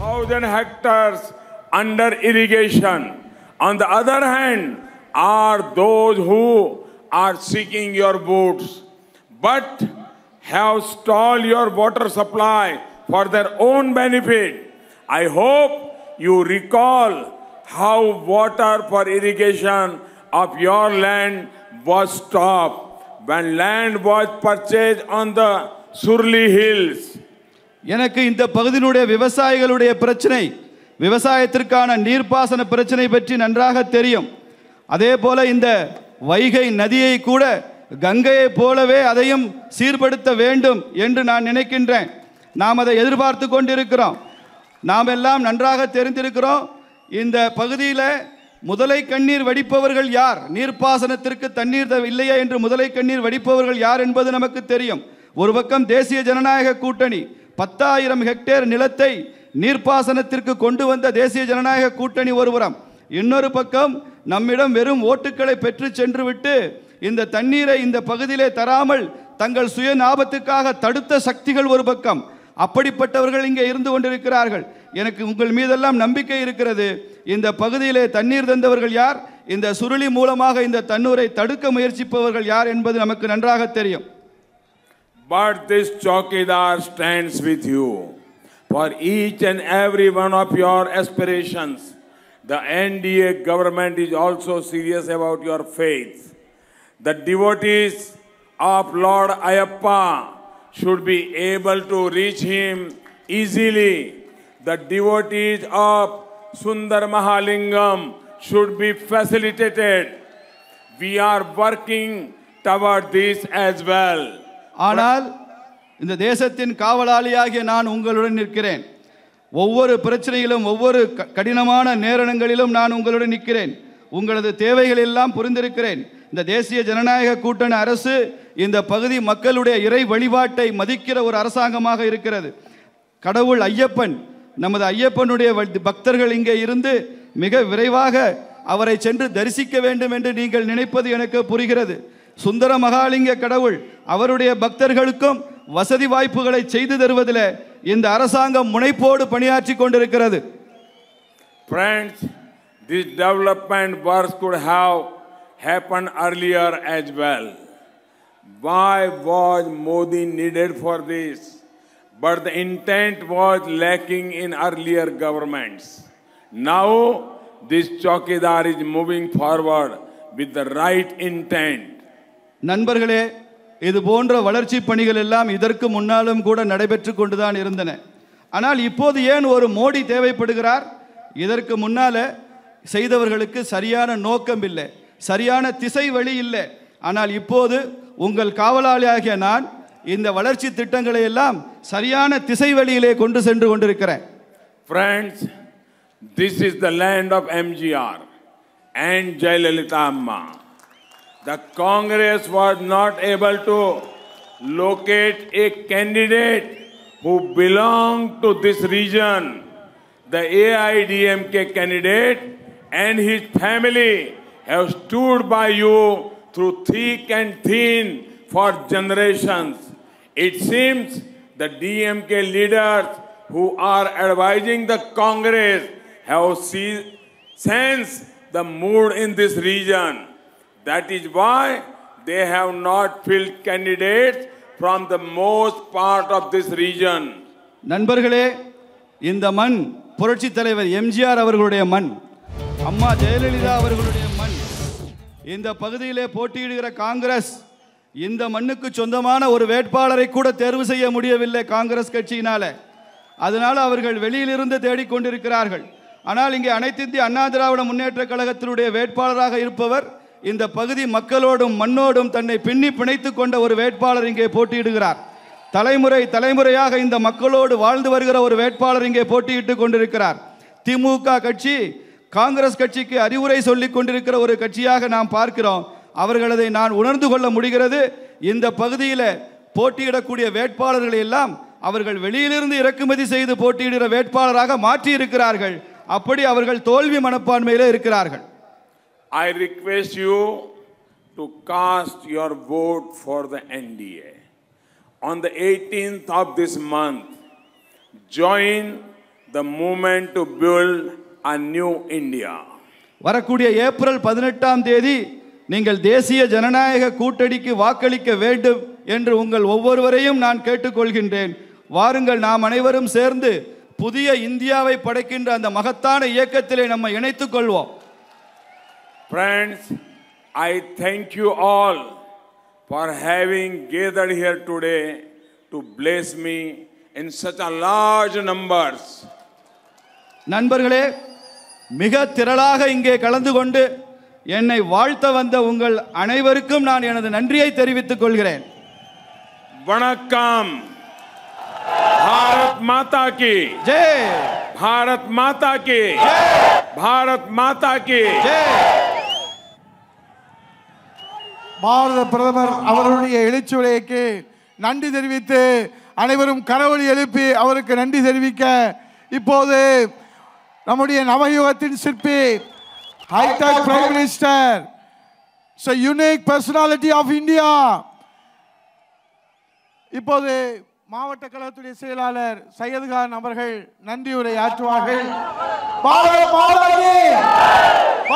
1,000 hectares under irrigation. On the other hand, are those who are seeking your votes, but have stalled your water supply for their own benefit. I hope you recall how water for irrigation of your land was stopped when land was purchased on the Surli Hills. எனக்கு இந்த பகுதியினுடைய விவசாயிகளுடைய பிரச்சனை, விவசாயத்திற்கான நீர்ப்பாசன பிரச்சனை பற்றி நன்றாக தெரியும். அதே போல இந்த வைகை நதியை கூட கங்கையை போலவே அதையும் சீர்படுத்த வேண்டும் என்று நான் நினைக்கின்றேன். நாம் அதை எதிர்பார்த்து கொண்டிருக்கிறோம். நாம் எல்லாம் நன்றாக தெரிந்திருக்கிறோம். இந்த பகுதியில் முதலை கண்ணீர் வடிப்பவர்கள் யார், நீர்ப்பாசனத்திற்கு தண்ணீர் இல்லையா என்று முதலை கண்ணீர் வடிப்பவர்கள் யார் என்பது நமக்கு தெரியும். ஒரு பக்கம் தேசிய ஜனநாயக கூட்டணி 10,000 ஹெக்டேர் நிலத்தை நீர்ப்பாசனத்திற்கு கொண்டு வந்த தேசிய ஜனநாயக கூட்டணி ஒருபுறம், இன்னொரு பக்கம் நம்மிடம் வெறும் ஓட்டுக்களை பெற்று சென்று விட்டு இந்த தண்ணீரை இந்த பகுதியிலே தராமல் தங்கள் சுய லாபத்துக்காக தடுத்த சக்திகள் ஒரு பக்கம். அப்படிப்பட்டவர்கள் இங்கே இருந்து கொண்டிருக்கிறார்கள். எனக்கு உங்கள் மீதெல்லாம் நம்பிக்கை இருக்கிறது. இந்த பகுதியிலே தண்ணீர் தந்தவர்கள் யார், இந்த சுருளி மூலமாக இந்த தண்ணீரை தடுக்க முயற்சிப்பவர்கள் யார் என்பது நமக்கு நன்றாக தெரியும். But this Chowkidar stands with you for each and every one of your aspirations. The NDA government is also serious about your faith. The devotees of Lord Ayyappa should be able to reach him easily. The devotees of Sundar Mahalingam should be facilitated. We are working toward this as well. ஆனால் இந்த தேசத்தின் காவலாளியாகிய நான் உங்களுடன் நிற்கிறேன். ஒவ்வொரு பிரச்சனையிலும் ஒவ்வொரு கடினமான நேரங்களிலும் நான் உங்களுடன் நிற்கிறேன். உங்களது தேவைகள் எல்லாம் புரிந்திருக்கிறேன். இந்த தேசிய ஜனநாயக கூட்டணி அரசு இந்த பகுதி மக்களுடைய இறை வழிபாட்டை மதிக்கிற ஒரு அரசாங்கமாக இருக்கிறது. கடவுள் ஐயப்பன், நமது ஐயப்பனுடைய பக்தர்கள் இங்கே இருந்து மிக விரைவாக அவரை சென்று தரிசிக்க வேண்டும் என்று நீங்கள் நினைப்பது எனக்கு புரிகிறது. சுந்தர மகாலிங்க கடவுள் அவருடைய பக்தர்களுக்கும் வசதி வாய்ப்புகளை செய்து தருவதில் இந்த அரசாங்கம் முனைப்போடு பணியாற்றி கொண்டிருக்கிறது. Friends, this development work could have happened earlier as well. Why was Modi needed for this? But the intent was lacking in earlier governments. Now this Chowkidar is moving forward with the right intent. நண்பர்களே, இது போன்ற வளர்ச்சி பணிகள் எல்லாம் இதற்கு முன்னாலும் கூட நடைபெற்று கொண்டுதான் இருந்தன. ஆனால் இப்போது ஏன் ஒரு மோடி தேவைப்படுகிறார்? இதற்கு முன்னால செய்தவர்களுக்கு சரியான நோக்கம் இல்லை, சரியான திசை வழி இல்லை. ஆனால் இப்போது உங்கள் காவலாளியாகிய நான் இந்த வளர்ச்சி திட்டங்களை எல்லாம் சரியான திசை வழியிலே கொண்டு சென்று கொண்டிருக்கிறேன். Friends, this is the land of MGR and Jayalalitha Amma. The Congress was not able to locate a candidate who belonged to this region. The AIDMK candidate and his family have stood by you through thick and thin for generations. It seems the DMK leaders who are advising the Congress have sensed the mood in this region. That is why they have not filled candidates from the most part of this region. நண்பர்களே, இந்த மண் புரட்சி தலைவர் எம்ஜிஆர் அவர்களுடைய மண், அம்மா ஜெயலலிதா அவர்களுடைய மண். இந்த பகுதியிலே போட்டியிடுகிற காங்கிரஸ் இந்த மண்ணுக்கு சொந்தமான ஒரு வேட்பாளரை கூட தேர்வு செய்ய முடியவில்லை காங்கிரஸ் கட்சியினால. அதனால அவர்கள் வெளியிலிருந்து தேடிக்கொண்டிருக்கிறார்கள். ஆனால் இங்கே அனைத்து இந்திய அண்ணா திராவிட முன்னேற்ற கழகத்தினுடைய வேட்பாளராக இருப்பவர் இந்த பகுதி மக்களோடும் மண்ணோடும் தன்னை பின்னி பிணைத்து கொண்ட ஒரு வேட்பாளர் இங்கே போட்டியிடுகிறார். தலைமுறையாக இந்த மக்களோடு வாழ்ந்து வருகிற ஒரு வேட்பாளர் இங்கே போட்டியிட்டு கொண்டிருக்கிறார். திமுக கட்சி காங்கிரஸ் கட்சிக்கு அறிவுரை சொல்லிக் கொண்டிருக்கிற ஒரு கட்சியாக நாம் பார்க்கிறோம். அவர்களதை நான் உணர்ந்து கொள்ள முடிகிறது. இந்த பகுதியில் போட்டியிடக்கூடிய வேட்பாளர்களை எல்லாம் அவர்கள் வெளியிலிருந்து இறக்குமதி செய்து போட்டியிடுகிற வேட்பாளராக மாற்றி இருக்கிறார்கள். அப்படி அவர்கள் தோல்வி மனப்பான்மையிலே இருக்கிறார்கள். I request you to cast your vote for the NDA. On the 18th of this month, join the movement to build a new India. வரக்கூடிய ஏப்ரல் 18ஆம் தேதி நீங்கள் தேசிய ஜனநாயக கூட்டணிக்கு வாக்களிக்க வேண்டும் என்று உங்கள் ஒவ்வொருவரையும் நான் கேட்டுக்கொள்கின்றேன். வாருங்கள், நாம் அனைவரும் சேர்ந்து புதிய இந்தியாவை படைக்கின்ற அந்த மகத்தான இயக்கத்திலே நம்ம இணைத்துக் கொள்வோம். Friends, I thank you all for having gathered here today to bless me in such a large numbers. நண்பர்களே, மிக திரளாக இங்கே கலந்து கொண்டு என்னை வாழ்த்த வந்த உங்கள் அனைவருக்கும் நான் எனது நன்றியை தெரிவித்துக் கொள்கிறேன். வணக்கம். भारत माता की जय. भारत माता की जय. भारत माता की जय. பாரத பிரதமர் அவருடைய எழுச்சியுரைக்கு நன்றி தெரிவித்து அனைவரும் கரவொலி எழுப்பி அவருக்கு நன்றி தெரிவிக்க இப்போது நம்முடைய நவயுகத்தின் சிற்பி hi tech prime minister, a unique personality of India, இப்போது மாவட்ட கழகத்துடைய செயலாளர் சையது கான் அவர்கள் நன்றியுரை ஆற்றுவார்கள். பாரத் மாதா கி